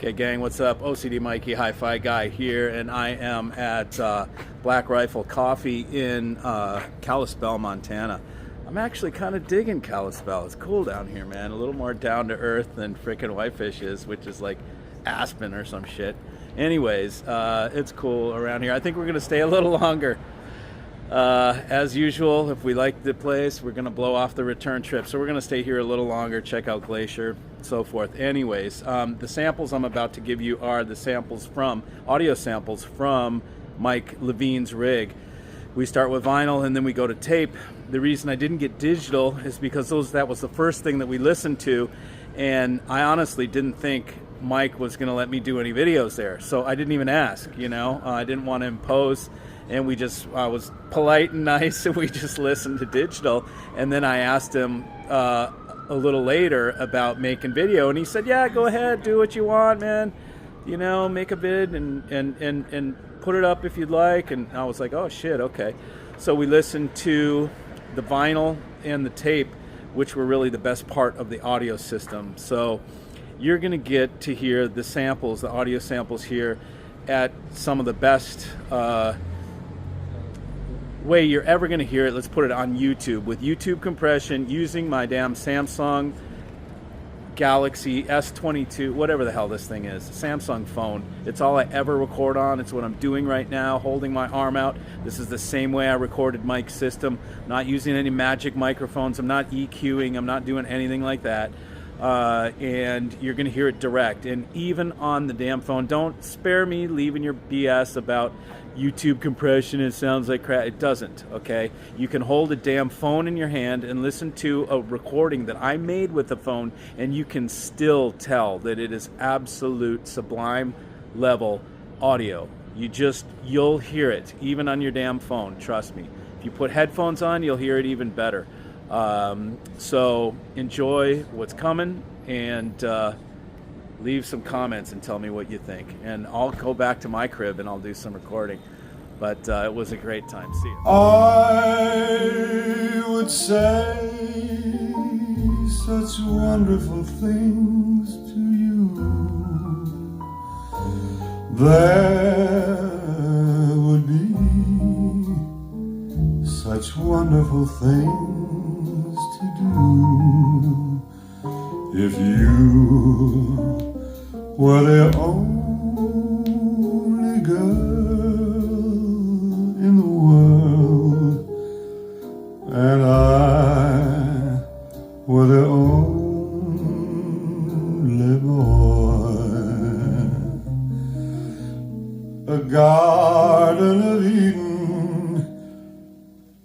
Okay, gang, what's up? OCD Mikey, Hi-Fi Guy here, and I am at Black Rifle Coffee in Kalispell, Montana. I'm actually kind of digging Kalispell. It's cool down here, man. A little more down to earth than frickin' Whitefish is, which is like Aspen or some shit. Anyways, it's cool around here. I think we're gonna stay a little longer. As usual, if we like the place, we're going to blow off the return trip. So we're going to stay here a little longer, check out Glacier, so forth. Anyways, the samples I'm about to give you are the samples from, audio samples from Mike Levine's rig. We start with vinyl and then we go to tape. The reason I didn't get digital is because that was the first thing that we listened to. And I honestly didn't think Mike was going to let me do any videos there. So I didn't even ask, you know. I didn't want to impose. And I was polite and nice, and we just listened to digital. And then I asked him a little later about making video, and he said, yeah, go ahead, do what you want, man. You know, make a vid and put it up if you'd like. And I was like, oh, shit, okay. So we listened to the vinyl and the tape, which were really the best part of the audio system. So you're going to get to hear the samples, the audio samples here at some of the best way you're ever going to hear it. Let's put it on YouTube with YouTube compression using my damn Samsung Galaxy S22, whatever the hell this thing is, Samsung phone. It's all I ever record on. It's what I'm doing right now, holding my arm out. This is the same way I recorded Mike's system, not using any magic microphones. I'm not EQing. I'm not doing anything like that. And you're going to hear it direct. And even on the damn phone, don't spare me leaving your BS about YouTube compression. It sounds like crap. It doesn't, okay? You can hold a damn phone in your hand and listen to a recording that I made with the phone, and you can still tell that it is absolute sublime level audio. You'll hear it, even on your damn phone, trust me. If you put headphones on, you'll hear it even better. So enjoy what's coming, and leave some comments and tell me what you think. And I'll go back to my crib and I'll do some recording. But it was a great time. See you. I would say such wonderful things to you. There would be such wonderful things to do if you were the only girl in the world, and I were the only boy. A Garden of Eden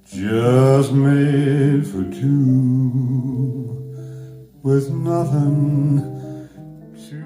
just made for two, with nothing to.